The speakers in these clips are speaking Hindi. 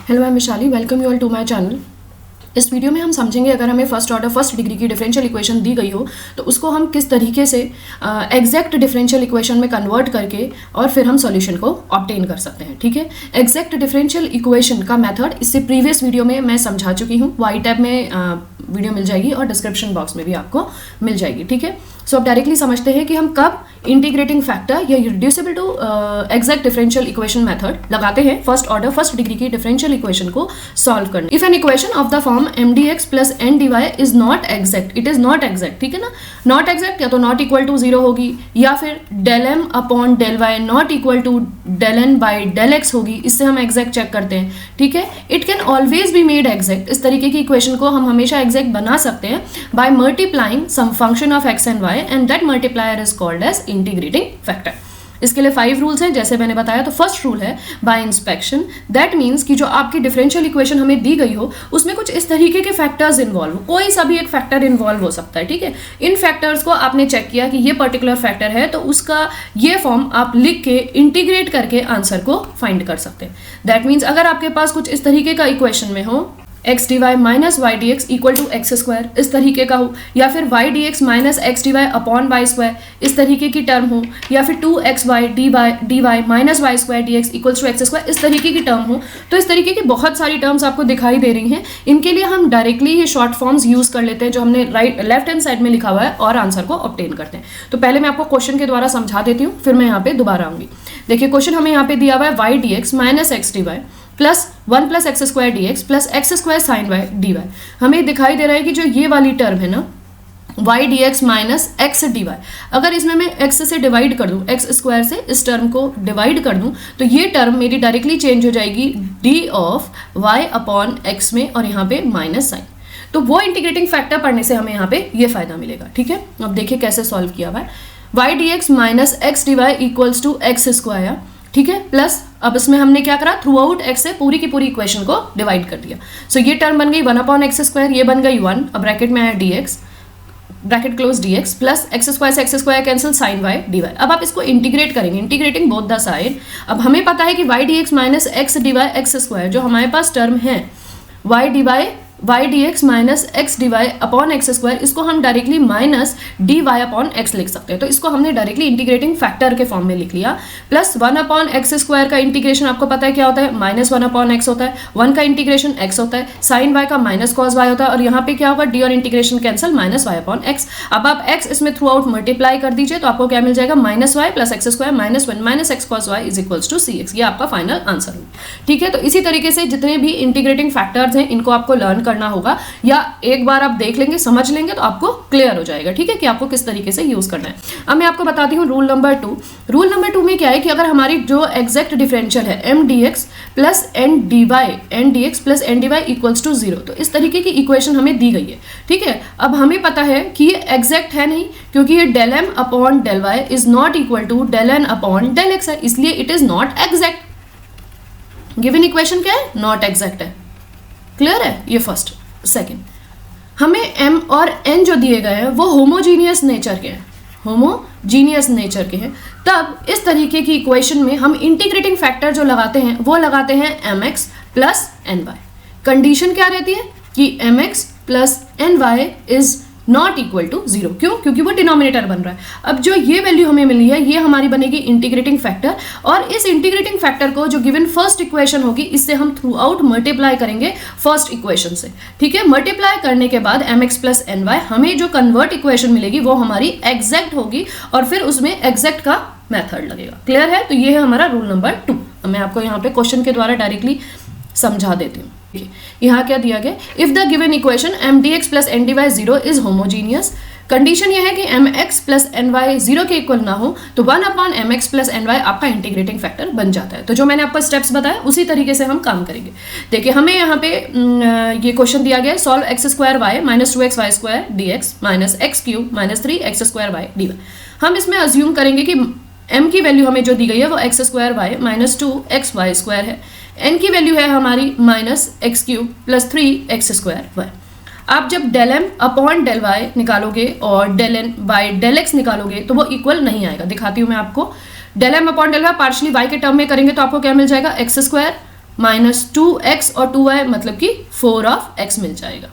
Hello I am Vishali, welcome you all to my channel. इस वीडियो में हम समझेंगे अगर हमें फर्स्ट ऑर्डर फर्स्ट डिग्री की डिफरेंशियल इक्वेशन दी गई हो तो उसको हम किस तरीके से एग्जैक्ट डिफरेंशियल इक्वेशन में कन्वर्ट करके और फिर हम सॉल्यूशन को ऑब्टेन कर सकते हैं। ठीक है, एग्जैक्ट डिफरेंशियल इक्वेशन का मेथड इससे प्रीवियस वीडियो में मैं समझा चुकी हूँ। वाई टैब में वीडियो मिल जाएगी और डिस्क्रिप्शन बॉक्स में भी आपको मिल जाएगी। ठीक है, सो अब डायरेक्टली समझते हैं कि हम कब इंटीग्रेटिंग फैक्टर या reducible to exact differential equation method लगाते हैं फर्स्ट ऑर्डर फर्स्ट डिग्री की डिफरेंशियल इक्वेशन को सॉल्व करने। If an equation of the form mdx plus ndy is not exact, it is not exact. ठीक है ना, नॉट एग्जैक्ट या तो नॉट इक्वल टू 0 होगी या फिर del m upon del y not equal to del n by del x होगी। इससे हम एग्जैक्ट चेक करते हैं। ठीक है, it can always be made exact. इस तरीके की इक्वेशन को हम हमेशा एग्जैक्ट बना सकते हैं by multiplying some function of x and y and that multiplier is called as integrating factor. इसके लिए 5 रूल्स हैं जैसे मैंने बताया। तो फर्स्ट रूल है बाय इंस्पेक्शन। दैट मीन्स कि जो आपकी डिफरेंशियल इक्वेशन हमें दी गई हो उसमें कुछ इस तरीके के फैक्टर्स इन्वॉल्व हो, कोई सा भी एक फैक्टर इन्वॉल्व हो सकता है। ठीक है, इन फैक्टर्स को आपने चेक किया कि ये पर्टिकुलर फैक्टर है तो उसका ये फॉर्म आप लिख के इंटीग्रेट करके आंसर को फाइंड कर सकते हैं। दैट मीन्स अगर आपके पास कुछ इस तरीके का इक्वेशन में हो x dy minus y d x equal to x square, इस तरीके का हो, या फिर y d x minus x d y upon y square इस तरीके की टर्म हो, या फिर 2xy dy minus y square d x equals to x square इस तरीके की टर्म हो, तो इस तरीके की बहुत सारी टर्म्स आपको दिखाई दे रही हैं। इनके लिए हम डायरेक्टली ये शॉर्ट फॉर्म्स यूज कर लेते हैं जो हमने लेफ्ट हैंड साइड में लिखा हुआ है और आंसर को ऑब्टेन करते हैं। तो पहले मैं आपको क्वेश्चन के द्वारा समझा देती हूँ, फिर मैं यहाँ पे दोबारा आऊंगी। देखिए क्वेश्चन हमें यहाँ पे दिया हुआ है y d x minus x d y plus 1 plus x square d x plus x square sine Y D y. हमें दिखाई दे रहा है कि जो ये वाली टर्म है ना y d x minus x d y, अगर इसमें मैं x से डिवाइड कर दूं, एक्स स्क्वायर से इस टर्म को डिवाइड कर दूं तो ये टर्म मेरी डायरेक्टली चेंज हो जाएगी d of y upon x में और यहाँ पे माइनस साइन। तो वो इंटीग्रेटिंग फैक्टर पढ़ने से हमें यहाँ पे ये फायदा मिलेगा। ठीक है, अब देखिए कैसे सॉल्व किया हुआ है। y d x minus x d y equals to x square. ठीक है, प्लस अब इसमें हमने क्या करा, थ्रू आउट एक्स से पूरी की पूरी इक्वेशन को डिवाइड कर दिया। सो ये टर्म बन गई 1 अपॉन एक्स स्क्वायर, ये बन गई 1, अब ब्रैकेट में आया D X, bracket close D x plus x square से X square cancel sine Y D Y. अब आप इसको इंटीग्रेट करेंगे, इंटीग्रेटिंग बोथ द साइड। अब हमें पता है कि y d x minus x d y x square जो हमारे पास टर्म है y d x minus x d y upon x square, इसको हम directly minus d y upon x लिख सकते हैं। तो इसको हमने डायरेक्टली इंटीग्रेटिंग फैक्टर के फॉर्म में लिख लिया। प्लस 1 अपॉन एक्स स्क्वायर का इंटीग्रेशन आपको पता है क्या होता है, माइनस 1 अपॉन एक्स होता है, 1 का इंटीग्रेशन एक्स होता है, साइन वाई का माइनस कॉस वाई होता है और यहाँ पे क्या होगा, डी और integration cancel minus y upon x. अब आप एक्स इसमें थ्रू आउट मल्टीप्लाई कर दीजिए तो आपको क्या मिल जाएगा, minus y plus x square minus 1 minus x cos y is equals to c x. ये आपका फाइनल आंसर होगा। ठीक है, तो इसी तरीके से जितने भी इंटीग्रेटिंग फैक्टर्स हैं इनको आपको लर्न करना होगा या एक बार आप देख लेंगे समझ लेंगे तो आपको क्लियर हो जाएगा। ठीक है, कि आपको किस तरीके से यूज करना है। अब मैं आपको बताती हूँ रूल नंबर 2। रूल नंबर 2 में क्या है कि अगर हमारी जो एग्जैक्ट डिफरेंशियल है m D x plus n D y equals to 0, तो इस तरीके की इक्वेशन हमें दी गई है। ठीक है, अब हमें पता है कि ये एग्जैक्ट है नहीं क्योंकि ये del m upon del y is not equal to del n upon del x है, इसलिए it is not exact. Given equation क्या है, नॉट एग्जैक्ट है। क्लियर है, ये फर्स्ट। सेकेंड, हमें m और n जो दिए गए हैं वो होमोजीनियस नेचर के हैं, होमोजीनियस नेचर के हैं। तब इस तरीके की इक्वेशन में हम इंटीग्रेटिंग फैक्टर जो लगाते हैं वो लगाते हैं mx प्लस ny। कंडीशन क्या रहती है कि mx plus ny is not equal to 0। क्यों, क्योंकि वो डिनोमिनेटर बन रहा है। अब जो ये वैल्यू हमें मिली है ये हमारी बनेगी इंटीग्रेटिंग फैक्टर और इस इंटीग्रेटिंग फैक्टर को जो गिवन फर्स्ट इक्वेशन होगी इससे हम थ्रू आउट मल्टीप्लाई करेंगे फर्स्ट इक्वेशन से। ठीक है, मल्टीप्लाई करने के बाद mx प्लस ny हमें जो कन्वर्ट इक्वेशन मिलेगी वो हमारी एग्जैक्ट होगी और फिर उसमें एग्जैक्ट का मेथड लगेगा। क्लियर है, तो ये है हमारा रूल नंबर 2। अब मैं आपको यहाँ पे क्वेश्चन के द्वारा डायरेक्टली समझा देती हूँ। यहाँ क्या दिया गया, if the given equation m D x plus n D y 0 is homogeneous. Condition यह है कि m x plus n y 0 के इक्वल ना हो तो 1 upon m x plus n y आपका इंटीग्रेटिंग फैक्टर बन जाता है। तो जो मैंने आपको स्टेप्स बताया उसी तरीके से हम काम करेंगे। देखिए हमें यहाँ पे ये क्वेश्चन दिया गया है, solve x square y minus 2x y square d x minus x cube minus 3x square y D y. हम इसमें अज्यूम करेंगे कि m की वैल्यू हमें जो दी गई है वो x square y minus 2x y square है, n की वैल्यू है हमारी minus x cube plus 3x square y. आप जब del m upon del y निकालोगे और del n by del x निकालोगे तो वो इक्वल नहीं आएगा। दिखाती हूँ मैं आपको। del m upon del y partially y के टर्म में करेंगे तो आपको क्या मिल जाएगा, एक्स स्क्वायर -2x और 2y मतलब कि 4x मिल जाएगा,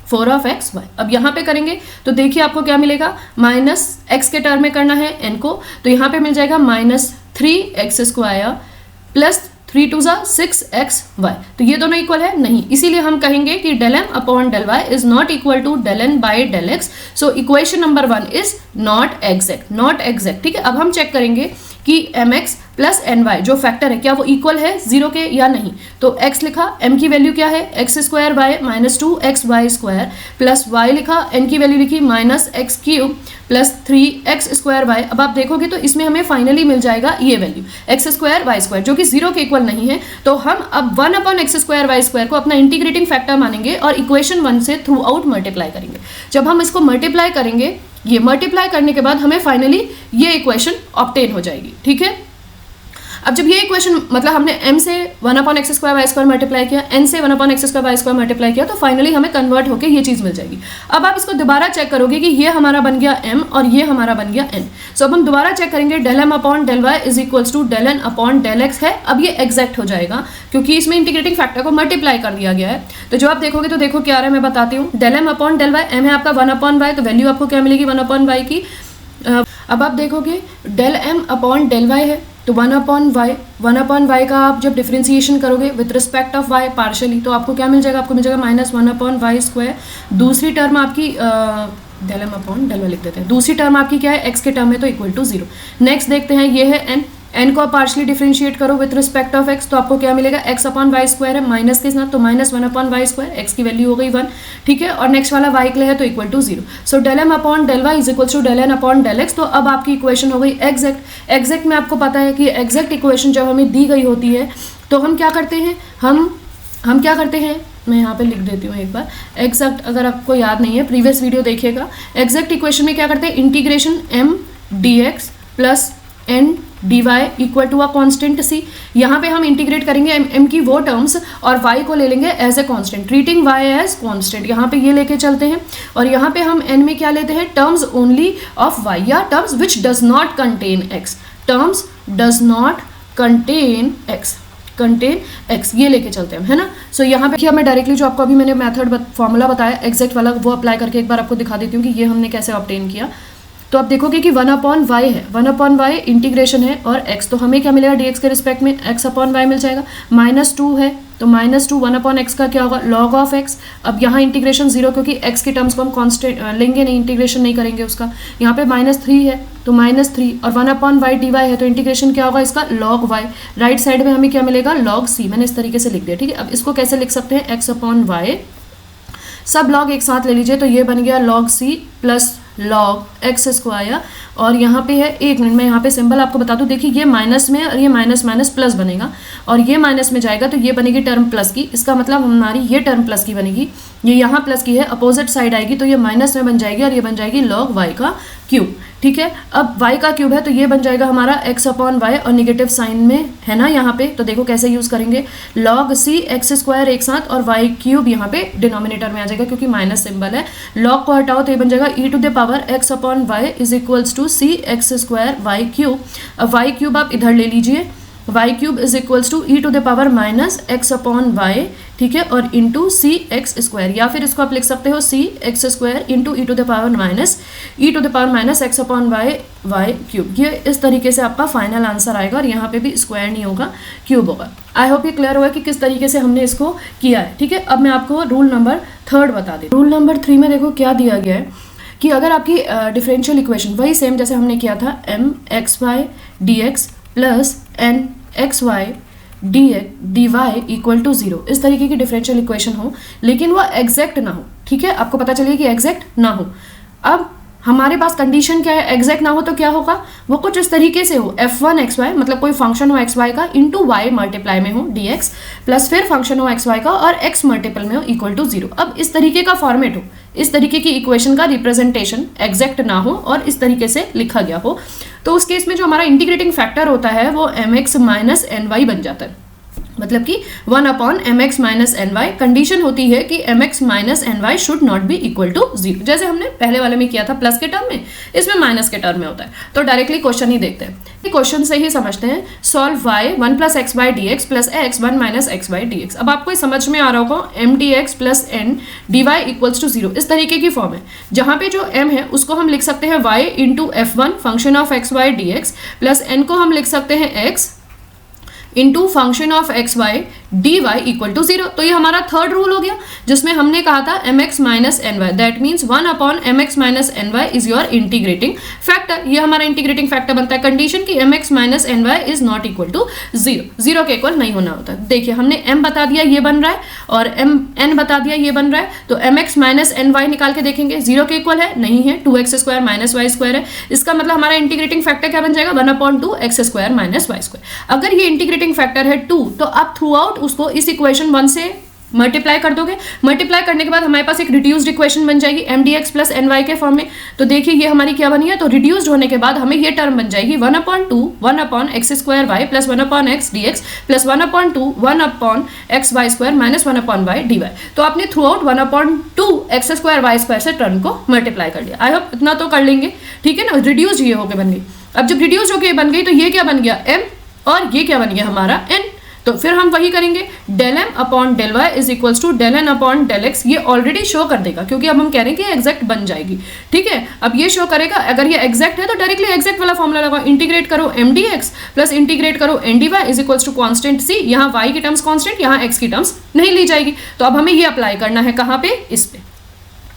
4xy। अब यहाँ पे करेंगे तो देखिए आपको क्या मिलेगा, -x के टर्म में करना है n को, तो यहाँ पे मिल जाएगा -3x² प्लस 3 2 6xy। तो ये दोनों इक्वल है नहीं, इसीलिए हम कहेंगे कि del m upon del y is not equal to del n by del x। So equation number 1 is not exact. ठीक है, अब हम चेक करेंगे कि mx प्लस ny जो फैक्टर है क्या वो इक्वल है 0 के या नहीं। तो x लिखा, m की वैल्यू क्या है x² by -2xy² plus y लिखा, n की वैल्यू लिखी -x³ प्लस 3x²y। अब आप देखोगे तो इसमें हमें फाइनली मिल जाएगा ये वैल्यू x²y² जो कि 0 के इक्वल नहीं है। तो हम अब 1/x²y² को अपना इंटीग्रेटिंग फैक्टर मानेंगे और इक्वेशन 1 से थ्रू आउट मल्टीप्लाई करेंगे। जब हम इसको मल्टीप्लाई करेंगे, ये मल्टीप्लाई करने के बाद हमें फाइनली ये इक्वेशन ऑब्टेन हो जाएगी। ठीक है, अब जब ये इक्वेशन मतलब हमने m से 1/x²y² मल्टीप्लाई किया, n से 1/x²y² मल्टीप्लाई किया, तो फाइनली हमें कन्वर्ट होकर ये चीज़ मिल जाएगी। अब आप इसको दोबारा चेक करोगे कि ये हमारा बन गया m और ये हमारा बन गया n। सो अब हम दोबारा चेक करेंगे del m upon del y is equals to del n upon del x है। अब ये एग्जैक्ट हो जाएगा क्योंकि इसमें इंटीग्रेटिंग फैक्टर को मल्टीप्लाई कर दिया गया है। तो जो आप देखोगे तो देखो क्या आ रहा है, मैं बताती हूँ। del m upon del y, m है आपका 1/y, तो वैल्यू आपको क्या मिलेगी 1/y की। अब आप देखोगे del m upon del y है तो 1/y का आप जब डिफ्रेंसिएशन करोगे with respect of y partially तो आपको क्या मिल जाएगा, आपको मिल जाएगा -1/y²। दूसरी टर्म आपकी del m upon del y लिख देते हैं, दूसरी टर्म आपकी क्या है x के टर्म में तो इक्वल टू 0। नेक्स्ट देखते हैं, ये है n को आप पार्शली डिफरेंशिएट करो विद रिस्पेक्ट ऑफ x तो आपको क्या मिलेगा x/y² है माइनस के साथ, तो -1/y², x की वैल्यू हो गई 1। ठीक है, और नेक्स्ट वाला y के लिए है तो equal to 0। So del m upon del y is equal to del n upon del x। तो अब आपकी इक्वेशन हो गई एग्जैक्ट में आपको पता है कि एग्जैक्ट इक्वेशन जब हमें दी गई होती है तो हम क्या करते हैं, हम क्या करते हैं, मैं यहाँ पे लिख देती हूँ एक बार। एग्जैक्ट अगर आपको याद नहीं है प्रीवियस वीडियो देखिएगा। एग्जैक्ट इक्वेशन में क्या करते हैं, integration m dx plus n dy equal to a constant c। यहाँ पे हम इंटीग्रेट करेंगे m की वो टर्म्स और y को ले लेंगे as a constant, treating y as constant. यहाँ पे ये लेके चलते हैं और यहाँ पे हम n में क्या लेते हैं, टर्म्स ओनली ऑफ y या terms which does not contain x, terms does not contain x ये लेके चलते हैं, है ना। सो यहाँ पे मैं डायरेक्टली जो आपको अभी मैंने मेथड फॉर्मूला बताया एग्जैक्ट वाला वो अप्लाई करके एक बार आपको दिखा देती हूँ कि ये हमने कैसे ऑब्टेन किया। तो आप देखोगे कि 1/y है, 1/y इंटीग्रेशन है और x, तो हमें क्या मिलेगा dx के रिस्पेक्ट में x/y मिल जाएगा। -2 है तो -2 1/x का क्या होगा log ऑफ x। अब यहाँ इंटीग्रेशन 0 क्योंकि x के टर्म्स को हम कांस्टेंट लेंगे नहीं, इंटीग्रेशन नहीं करेंगे उसका। यहाँ पे -3 है तो -3 और 1/y dy है तो इंटीग्रेशन क्या होगा इसका log y। राइट साइड में हमें क्या मिलेगा log c, मैंने इस तरीके से लिख दिया। ठीक है, अब इसको कैसे लिख सकते हैं, x/y सब लॉग एक साथ ले लीजिए तो ये बन गया log c plus log x²। और यहाँ पे है, एक मिनट मैं यहाँ पे सिंबल आपको बता दूँ, देखिए ये माइनस में और ये माइनस माइनस प्लस बनेगा और ये माइनस में जाएगा तो ये बनेगी टर्म प्लस की। इसका मतलब हमारी ये टर्म प्लस की बनेगी, ये यहाँ प्लस की है, अपोजिट साइड आएगी तो ये माइनस में बन जाएगी और ये बन जाएगी log y का क्यूब। ठीक है, अब y का क्यूब है तो ये बन जाएगा हमारा x/y और निगेटिव साइन में है ना यहाँ पे, तो देखो कैसे यूज़ करेंगे, log c x² एक साथ और y क्यूब यहाँ पे डिनोमिनेटर में आ जाएगा क्योंकि माइनस सिंबल है। log को हटाओ तो ये बन जाएगा e⁻ x/y is equals to c x² y cube. अब y क्यूब आप इधर ले लीजिए, y cube is equals to e⁻ x/y। ठीक है, और इंटू cx², या फिर इसको आप लिख सकते हो cx² into e⁻ x/y y cube. ये इस तरीके से आपका फाइनल आंसर आएगा और यहाँ पे भी स्क्वायर नहीं होगा, क्यूब होगा। आई होप ये क्लियर हुआ कि किस तरीके से हमने इसको किया है। ठीक है, अब मैं आपको रूल नंबर 3 बता दें। रूल नंबर 3 में देखो क्या दिया गया है कि अगर आपकी डिफरेंशियल इक्वेशन वही सेम जैसे हमने किया था mxy dx plus nxy dy equal to 0, इस तरीके की डिफरेंशियल इक्वेशन हो लेकिन वो एग्जैक्ट ना हो। ठीक है, आपको पता चलिए कि एग्जैक्ट ना हो। अब हमारे पास कंडीशन क्या है, एग्जैक्ट ना हो तो क्या होगा, वो कुछ इस तरीके से हो f1xy मतलब कोई फंक्शन हो xy का इंटू y मल्टीप्लाई में हो dx प्लस फिर फंक्शन हो xy का और x मल्टीपल में हो इक्वल टू 0। अब इस तरीके का फॉर्मेट हो, इस तरीके की इक्वेशन का रिप्रेजेंटेशन एग्जैक्ट ना हो और इस तरीके से लिखा गया हो, तो उस केस में जो हमारा इंटीग्रेटिंग फैक्टर होता है वो mx माइनस ny बन जाता है। मतलब कि 1 upon m x minus n y. Condition होती है कि m x minus n y should not be equal to 0, जैसे हमने पहले वाले में किया था प्लस के टर्म में, इसमें माइनस के टर्म में होता है। तो डायरेक्टली क्वेश्चन ही देखते हैं, क्वेश्चन से ही समझते हैं। Solve y 1 plus x by d x plus x 1 minus x by d x. अब आपको समझ में आ रहा होगा m D x plus n D y equals to 0, इस तरीके की फॉर्म है, जहाँ पे जो m है उसको हम लिख सकते हैं y into f1 function of x y d x plus n को हम लिख सकते हैं x into function of x y D y equal to 0। तो ये हमारा थर्ड रूल हो गया, जिसमें हमने कहा था m x minus n y, that means 1 upon m x minus n y is your integrating factor. ये हमारा इंटीग्रेटिंग फैक्टर बनता है। कंडीशन की m x minus n y is not equal to 0, 0 के इक्वल नहीं होना होता। देखिए हमने m बता दिया ये बन रहा है, और n बता दिया ये बन रहा है, तो m x minus n y निकाल के देखेंगे, 0 के इक्वल है नहीं है, 2x square minus y square है। इसका मतलब हमारा इंटीग्रेटिंग फैक्टर क्या बन जाएगा, 1 upon 2x square minus y square. अगर ये इंटीग्रेटिंग फैक्टर है 2, तो आप थ्रू आउट उसको इस इक्वेशन 1 से मल्टीप्लाई कर दोगे। मल्टीप्लाई करने के बाद हमारे पास एक रिड्यूस्ड इक्वेशन बन जाएगी m D x plus n y के फॉर्म में। तो देखिए ये हमारी क्या बनी है, तो रिड्यूस्ड होने के बाद हमें ये टर्म बन जाएगी 1 upon 2 1 upon x square y plus 1 upon x d x plus 1 upon 2 1 upon x y square minus 1 upon y D y. तो आपने throughout 1 upon 2 x square y square से टर्म को मल्टीप्लाई कर लिया। आई होप इतना तो कर लेंगे, ठीक है ना। रिड्यूस्ड ये होकर बन गई। अब जब रिड्यूस्ड होकर बन गई तो ये क्या बन गया m, और ये क्या बन गया हमारा n। तो फिर हम वही करेंगे, del m upon del y is equals to del n upon del x. ये ऑलरेडी शो कर देगा, क्योंकि अब हम कह रहे हैं कि एग्जैक्ट बन जाएगी, ठीक है। अब ये शो करेगा, अगर ये एग्जैक्ट है तो डायरेक्टली एग्जैक्ट वाला फॉर्मुला लगाओ, इंटीग्रेट करो M D x plus integrate करो N D Y is equals to constant C. यहाँ वाई की टर्म्स कॉन्स्टेंट, यहाँ एक्स की टर्म्स नहीं ली जाएगी। तो अब हमें ये अप्लाई करना है कहाँ पे, इस पे,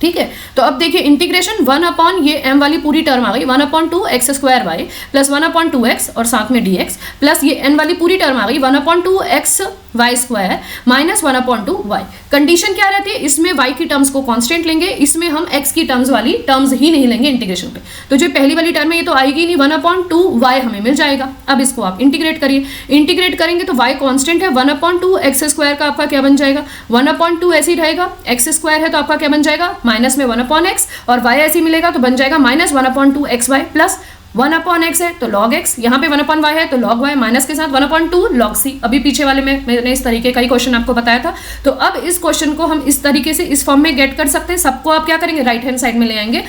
ठीक है। तो अब देखिए इंटीग्रेशन 1 अपॉन ये m वाली पूरी टर्म आ गई 1 upon 2 x square y plus 1 upon 2 x और साथ में डी एक्स प्लस ये n वाली पूरी टर्म आ गई 1 upon 2 x y square minus 1 upon 2 y. Condition क्या रहती है, इसमें y की टर्म्स को कांस्टेंट लेंगे, इसमें हम x की टर्म्स वाली टर्म्स ही नहीं लेंगे इंटीग्रेशन पे। तो जो पहली वाली टर्म है ये तो आएगी नहीं, 1 अपॉन 2 वाई हमें मिल जाएगा। अब इसको आप इंटीग्रेट करिए, इंटीग्रेट करेंगे तो y कांस्टेंट है, 1 अपॉन 2 एक्स स्क्वायर का आपका क्या बन जाएगा, 1 अपॉन 2 ऐसे ही रहेगा, एक्स स्क्वायर है तो आपका क्या बन जाएगा माइनस में 1 अपॉन एक्स, और y ऐसे ही मिलेगा तो बन जाएगा minus 1 upon 2 x y plus 1 upon x है तो लॉग एक्स, यहाँ पे 1 अपॉन वाई है तो लॉग वाई, माइनस के साथ 1 अपॉन 2 लॉग सी। अभी पीछे वाले में मैंने इस तरीके का ही क्वेश्चन आपको बताया था। तो अब इस क्वेश्चन को हम इस तरीके से इस फॉर्म में गेट कर सकते हैं। सबको आप क्या करेंगे, राइट हैंड साइड में ले आएंगे,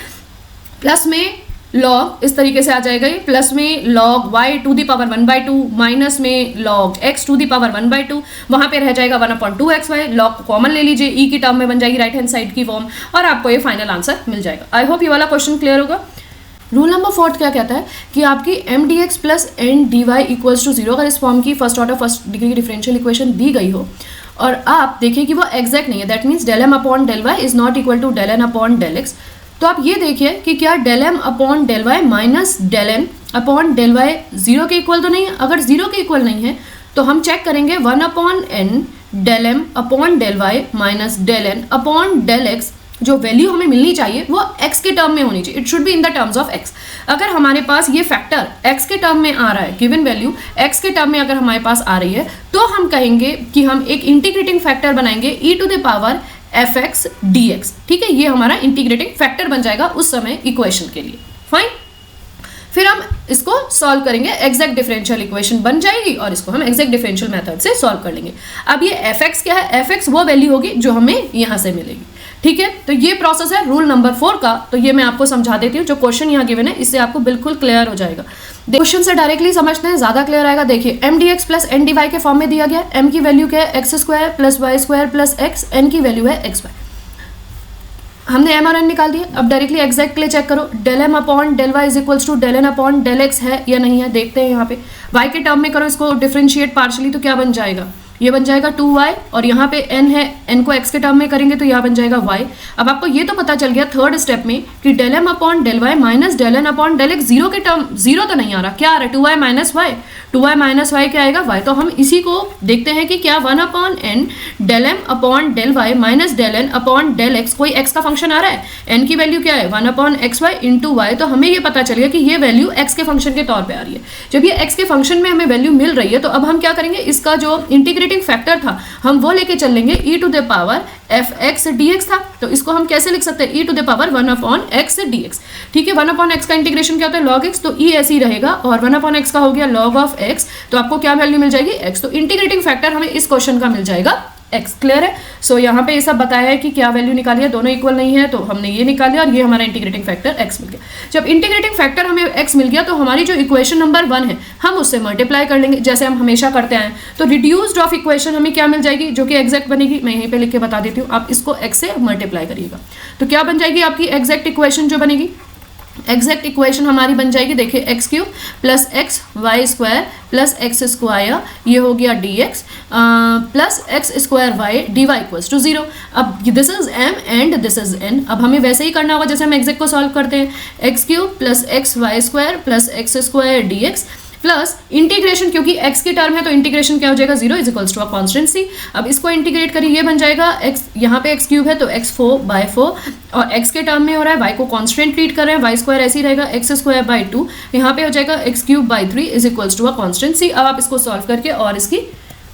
प्लस में लॉग इस तरीके से आ जाएगा ये, प्लस में log Y to the power 1/2 minus में log X to the power 1/2, वहाँ पे रह जाएगा 1 upon 2 x Y, log common ले लीजिए, ई की टर्म में बन जाएगी राइट हैंड साइड की फॉर्म, और आपको ये फाइनल आंसर मिल जाएगा। आई होप ये वाला क्वेश्चन क्लियर होगा। रूल नंबर 4 क्या कहता है कि आपकी m D x plus n D y equals to 0 अगर इस फॉर्म की फर्स्ट ऑर्डर फर्स्ट डिग्री की डिफरेंशियल इक्वेशन दी गई हो और आप देखिए कि वो एग्जैक्ट नहीं है, that means del m upon del y is not equal to del n upon del x. तो आप ये देखिए कि क्या del m upon del y minus del n upon del y 0 के इक्वल तो नहीं है। अगर 0 के इक्वल नहीं है तो हम चेक करेंगे 1 upon n del m upon del y minus del n upon del x, जो वैल्यू हमें मिलनी चाहिए वो x के टर्म में होनी चाहिए, it should be in the terms of x। अगर हमारे पास ये फैक्टर x के टर्म में आ रहा है, गिवन वैल्यू x के टर्म में अगर हमारे पास आ रही है, तो हम कहेंगे कि हम एक इंटीग्रेटिंग फैक्टर बनाएंगे e to the power fx dx, ठीक है। ये हमारा इंटीग्रेटिंग फैक्टर बन जाएगा उस समय इक्वेशन के लिए, फाइन। फिर हम इसको सॉल्व करेंगे, एग्जैक्ट डिफरेंशियल इक्वेशन बन जाएगी और इसको हम एग्जैक्ट डिफरेंशियल मेथड से सॉल्व कर लेंगे। अब ये fx क्या है, fx वो वैल्यू होगी जो हमें यहाँ से मिलेगी, ठीक है। तो ये प्रोसेस है रूल नंबर 4 का। तो ये मैं आपको समझा देती हूँ, जो क्वेश्चन यहाँ गिवन है इससे आपको बिल्कुल क्लियर हो जाएगा। क्वेश्चन से डायरेक्टली समझते हैं, ज्यादा क्लियर आएगा। देखिए m D x plus n D y के फॉर्म में दिया गया है। एम की वैल्यू क्या है, x square plus y square plus x, n की वैल्यू है एक्स वाई। हमने एम और एन निकाल दिए। अब डायरेक्टली एग्जैक्ट के लिए चेक करो, del m upon del y is equals to del n upon del x है या नहीं है, देखते हैं। यहाँ पे वाई के टर्म में करो इसको डिफरेंशिएट पार्शली, तो क्या बन जाएगा, ये बन जाएगा 2y, और यहाँ पे n है, n को x के टर्म में करेंगे तो यहाँ बन जाएगा y। अब आपको ये तो पता चल गया थर्ड स्टेप में कि del m upon del y minus del n upon del x, 0 के टर्म 0 तो नहीं आ रहा, क्या आ रहा है 2y minus Y, 2y minus Y क्या आएगा y। तो हम इसी को देखते हैं कि क्या 1 upon n del m upon del y minus del n upon del x, कोई x का फंक्शन आ रहा है, n की वैल्यू क्या है 1 upon x y into y. तो हमें ये पता चल गया कि ये वैल्यू x के फंक्शन के तौर पर आ रही है। जब ये x के फंक्शन में हमें वैल्यू मिल रही है तो अब हम क्या करेंगे, इसका जो इंटीग्रेट इंटीग्रेटिंग फैक्टर था हम वो लेके चल लेंगे e to the power f x d x था, तो इसको हम कैसे लिख सकते हैं e to the power 1/x dx। ठीक है, 1/x का इंटीग्रेशन क्या होता है log x, तो e ऐसे ही रहेगा और 1/x का हो गया log ऑफ x, तो आपको क्या वैल्यू मिल जाएगी x। तो इंटीग्रेटिंग फैक्टर हमें इस क्वेश्चन का मिल जाएगा x। क्लियर है। सो यहाँ पे ये सब बताया है कि क्या वैल्यू निकाली है, दोनों इक्वल नहीं है तो हमने ये निकाल और ये हमारा इंटीग्रेटिंग फैक्टर x मिल गया। जब इंटीग्रेटिंग फैक्टर हमें x मिल गया तो हमारी जो इक्वेशन नंबर 1 है हम उससे मल्टीप्लाई कर लेंगे जैसे हम हमेशा करते हैं। तो रिड्यूस्ड ऑफ इक्वेशन हमें क्या मिल जाएगी जो कि एग्जैक्ट बनेगी, मैं यहीं पे लिख के बता देती हूँ, आप इसको x से मल्टीप्लाई करिएगा तो क्या बन जाएगी आपकी एग्जैक्ट इक्वेशन जो बनेगी। एग्जैक्ट इक्वेशन हमारी बन जाएगी, देखिए x cube plus x y square plus x square, ये हो गया d x plus x square y D y equals to 0। अब this is m and this is n। अब हमें वैसे ही करना होगा जैसे हम एग्जैक्ट को सॉल्व करते हैं, x cube plus x y square plus x square d x plus integration, क्योंकि x की टर्म है तो इंटीग्रेशन क्या हो जाएगा 0 is equals to a constant c। अब इसको इंटीग्रेट करिए, ये बन जाएगा x, यहाँ पे x क्यूब है तो x4/4 और x के टर्म में हो रहा है, y को कांस्टेंट ट्रीट कर रहे हैं, वाई स्क्वायर ऐसे ही रहेगा x²/2, यहाँ पे हो जाएगा x³/3 is equals to a constant c। अब आप इसको सॉल्व करके और इसकी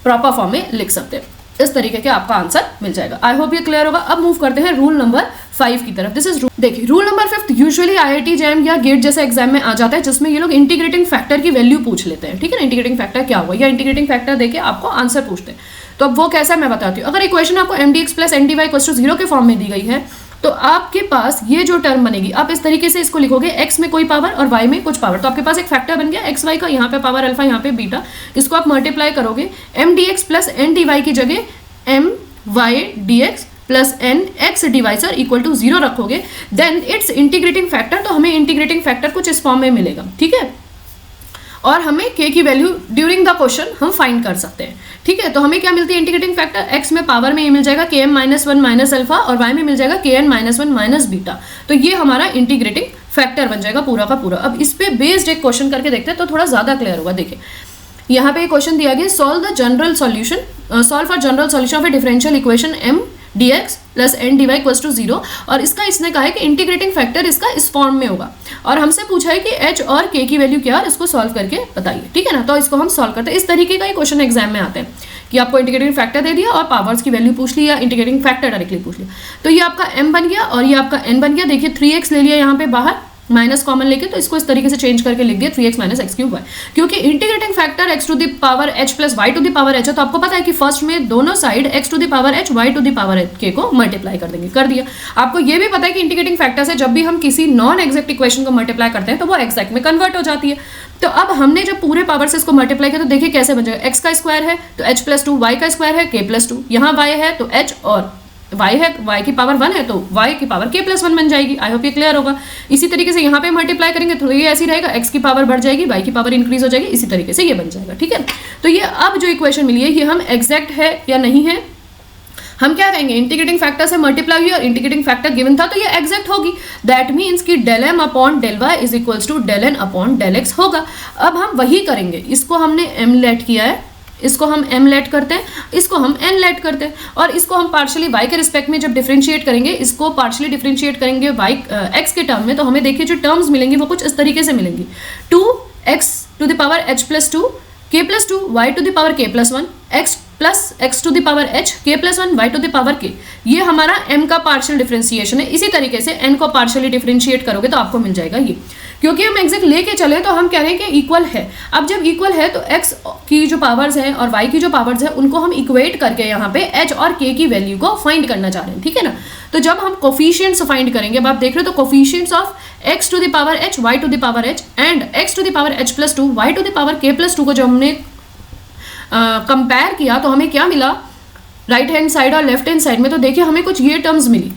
प्रॉपर फॉर्म में लिख सकते हैं, इस तरीके के आपका आंसर मिल जाएगा। आई होप ये क्लियर होगा। अब मूव करते हैं रूल नंबर 5 की तरफ। दिस इज देखिए rule number 5 usually IIT jam या गेट जैसे एग्जाम में आ जाता है जिसमें ये लोग इंटीग्रेटिंग फैक्टर की वैल्यू पूछ लेते हैं। ठीक है ना, इंटीग्रेटिंग फैक्टर क्या हुआ या इंटीग्रेटिंग फैक्टर देके आपको आंसर पूछते हैं। तो अब वो कैसा मैं बताती हूँ। अगर इक्वेशन आपको mdx plus ndy equals to 0 के फॉर्म में दी गई है तो आपके पास ये जो टर्म बनेगी आप इस तरीके से इसको लिखोगे, x में कोई पावर और y में कुछ पावर, तो आपके पास एक फैक्टर बन गया x y का, यहाँ पे पावर अल्फा यहाँ पे बीटा, इसको आप मल्टीप्लाई करोगे mdx प्लस ndy की जगह my dx plus N X D Y sir equal to 0 रखोगे, देन इट्स इंटीग्रेटिंग फैक्टर, तो हमें इंटीग्रेटिंग फैक्टर कुछ इस फॉर्म में मिलेगा। ठीक है, और हमें k की वैल्यू ड्यूरिंग द क्वेश्चन हम फाइंड कर सकते हैं। ठीक है, तो हमें क्या मिलती है इंटीग्रेटिंग फैक्टर, x में पावर में ये मिल जाएगा km-1 माइनस अल्फा और y में मिल जाएगा kn-1 माइनस बीटा, तो ये हमारा इंटीग्रेटिंग फैक्टर बन जाएगा पूरा का पूरा। अब इस पे बेस्ड एक क्वेश्चन करके देखते हैं तो थोड़ा ज्यादा क्लियर होगा। देखिए यहाँ पे क्वेश्चन दिया गया, solve the general solution, solve for general solution of a differential equation m dx plus n D y equals to 0, और इसका इसने कहा है कि इंटीग्रेटिंग फैक्टर इसका इस फॉर्म में होगा और हमसे पूछा है कि h और k की वैल्यू क्या है, इसको सॉल्व करके बताइए। ठीक है ना, तो इसको हम सॉल्व करते हैं। इस तरीके का ही क्वेश्चन एग्जाम में आते हैं कि आपको इंटीग्रेटिंग फैक्टर दे दिया और पावर्स की वैल्यू पूछ लिया, इंटीग्रेटिंग फैक्टर डायरेक्टली पूछ लिया। तो ये आपका m बन गया और ये आपका n बन गया। देखिए 3x ले लिया यहाँ पे बाहर, माइनस कॉमन लेके, तो इसको इस तरीके से चेंज करके लिख दिया 3x minus x cube Y, क्योंकि integrating factor x to the power h plus y to the power h है, तो आपको पता है कि फर्स्ट में दोनों side x to the power h y to the power k को मल्टीप्लाई कर देंगे, कर दिया। आपको ये भी पता है कि इंटीग्रेटिंग फैक्टर से जब भी हम किसी नॉन एग्जैक्ट इक्वेशन को मल्टीप्लाई करते हैं तो वो एग्जैक्ट में कन्वर्ट हो जाती है। तो अब हमने जब पूरे पावर से इसको मल्टीप्लाई किया तो देखिए कैसे बन जाएगा, x का स्क्वायर है तो h प्लस 2, y का स्क्वायर है k प्लस 2, यहाँ y है तो h और y है, y की पावर 1 है तो y की पावर k प्लस 1 बन जाएगी। आई होप ये क्लियर होगा। इसी तरीके से यहाँ पे मल्टीप्लाई करेंगे तो ये ऐसी रहेगा, x की पावर बढ़ जाएगी, y की पावर इंक्रीज हो जाएगी, इसी तरीके से ये बन जाएगा। ठीक है, तो ये अब जो इक्वेशन मिली है ये हम एग्जैक्ट है या नहीं है, हम क्या कहेंगे, इंटीग्रेटिंग फैक्टर से मल्टीप्लाई हुई और इंटीग्रेटिंग फैक्टर गिवन था तो ये एग्जैक्ट होगी। दैट मीन्स कि del m upon del y is equals to del n upon del x होगा। अब हम वही करेंगे, इसको हमने एम लेट किया है, इसको हम m लेट करते हैं, इसको हम n लेट करते हैं, और इसको हम पार्शियली y के रिस्पेक्ट में जब डिफरेंशिएट करेंगे, इसको पार्शियली डिफरेंशिएट करेंगे y x के टर्म में, तो हमें देखिए जो टर्म्स मिलेंगी वो कुछ इस तरीके से मिलेंगी, 2x to the power h plus 2, k plus 2, y to the power k plus 1, x plus x to the power h, k plus 1, y to the power k। ये हमारा m का पार्शियल डिफरेंशिएशन है। इसी तरीके से n को पार्शियली डिफरेंशिएट करोगे तो आपको मिल जाएगा ये, क्योंकि हम एग्जैक्ट लेके चले तो हम कह रहे हैं कि इक्वल है। अब जब इक्वल है तो x की जो पावर्स हैं और y की जो पावर्स हैं उनको हम इक्वेट करके यहाँ पे h और k की वैल्यू को फाइंड करना चाह रहे हैं। ठीक है ना, तो जब हम कोफिशिएंट्स फाइंड करेंगे, अब आप देख रहे हो तो coefficients of x to the power h, y to the power h and x to the power h plus 2, y to the power k plus 2 को जब हमने कंपेयर किया तो हमें क्या मिला, राइट हैंड साइड और लेफ्ट हैंड साइड में, तो देखिए हमें कुछ ये टर्म्स मिली,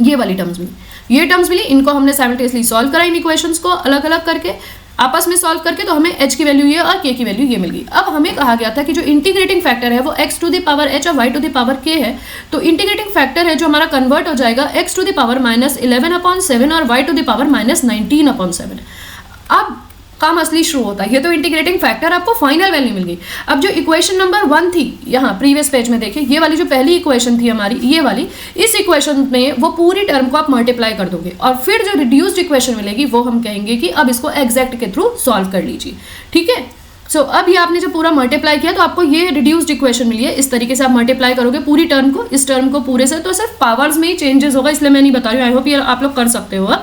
ये वाली टर्म्स मिली, ये टर्म्स मिली, इनको हमने साइमल्टेनियसली सॉल्व करा, इन इक्वेशंस को अलग अलग करके आपस में सॉल्व करके, तो हमें h की वैल्यू ये और k की वैल्यू ये मिल गई। अब हमें कहा गया था कि जो इंटीग्रेटिंग फैक्टर है वो x to the power h और y to the power k है, तो इंटीग्रेटिंग फैक्टर है जो हमारा कन्वर्ट हो जाएगा x to the power minus 11/7 और y to the power minus 19/7। अब काम असली शुरू होता है, ये तो इंटीग्रेटिंग फैक्टर आपको फाइनल वैल्यू मिल गई। अब जो इक्वेशन नंबर 1 थी, यहाँ प्रीवियस पेज में देखिए, ये वाली जो पहली इक्वेशन थी हमारी, ये वाली, इस इक्वेशन में वो पूरी टर्म को आप मल्टीप्लाई कर दोगे और फिर जो रिड्यूस्ड इक्वेशन मिलेगी वो हम कहेंगे कि अब इसको एग्जैक्ट के थ्रू सॉल्व कर लीजिए। ठीक है, सो अब ये आपने जब पूरा मल्टीप्लाई किया तो आपको ये रिड्यूस्ड इक्वेशन मिली है। इस तरीके से आप मल्टीप्लाई करोगे पूरी टर्म को, इस टर्म को पूरे से, तो सिर्फ पावर्स में ही चेंजेस होगा, इसलिए मैं नहीं बता रही हूँ। आई होप ये आप लोग कर सकते हो,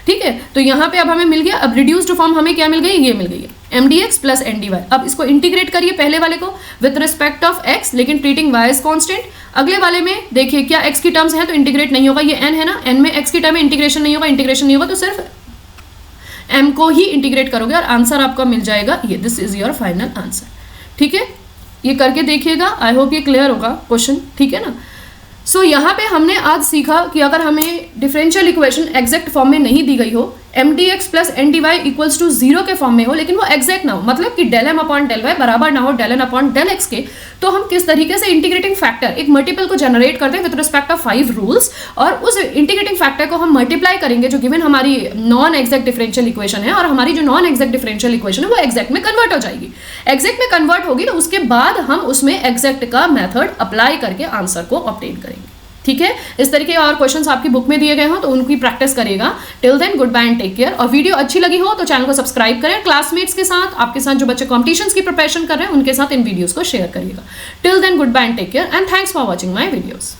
ठीक है। तो यहाँ पे अब हमें मिल गया, अब रिड्यूस्ड फॉर्म हमें क्या मिल गई, ये मिल गई है mdx प्लस ndy। अब इसको इंटीग्रेट करिए पहले वाले को विद रिस्पेक्ट ऑफ x, लेकिन ट्रीटिंग y एज कॉन्स्टेंट। अगले वाले में देखिए क्या x की टर्म्स हैं तो इंटीग्रेट नहीं होगा, ये n है ना, n में x की टर्म में इंटीग्रेशन नहीं होगा, इंटीग्रेशन नहीं होगा तो सिर्फ m को ही इंटीग्रेट करोगे और आंसर आपका मिल जाएगा ये, this is your final answer, ठीक है। ये करके देखिएगा, आई होप ये क्लियर होगा क्वेश्चन, ठीक है ना। सो यहाँ पे हमने आज सीखा कि अगर हमें डिफरेंशियल इक्वेशन एग्जैक्ट फॉर्म में नहीं दी गई हो, mdx plus ndy equals to 0 के फॉर्म में हो, लेकिन वो एग्जैक्ट ना हो, मतलब कि del m upon del y बराबर ना हो del n upon del x के, तो हम किस तरीके से इंटीग्रेटिंग फैक्टर एक मल्टीपल को जनरेट करते हैं विद रिस्पेक्ट ऑफ 5 रूल्स, और उस इंटीग्रेटिंग फैक्टर को हम मल्टीप्लाई करेंगे जो गिवन हमारी नॉन एग्जैक्ट डिफरेंशियल इक्वेशन है, और हमारी जो नॉन एग्जैक्ट डिफरेंशियल इक्वेशन है वो एग्जैक्ट में कन्वर्ट हो जाएगी। एग्जैक्ट में कन्वर्ट होगी तो उसके बाद हम उसमें एग्जैक्ट का मेथड अप्लाई करके आंसर को ऑब्टेन करेंगे, ठीक है। इस तरीके और क्वेश्चंस आपकी बुक में दिए गए हो तो उनकी प्रैक्टिस करिएगा। Till then good bye and take care. और वीडियो अच्छी लगी हो तो चैनल को सब्सक्राइब करें, क्लासमेट्स के साथ, आपके साथ जो बच्चे कॉम्पिटिशन्स की प्रिपरेशन कर रहे हैं उनके साथ इन वीडियोस को शेयर करिएगा। Till then good bye and take care and thanks for watching my videos.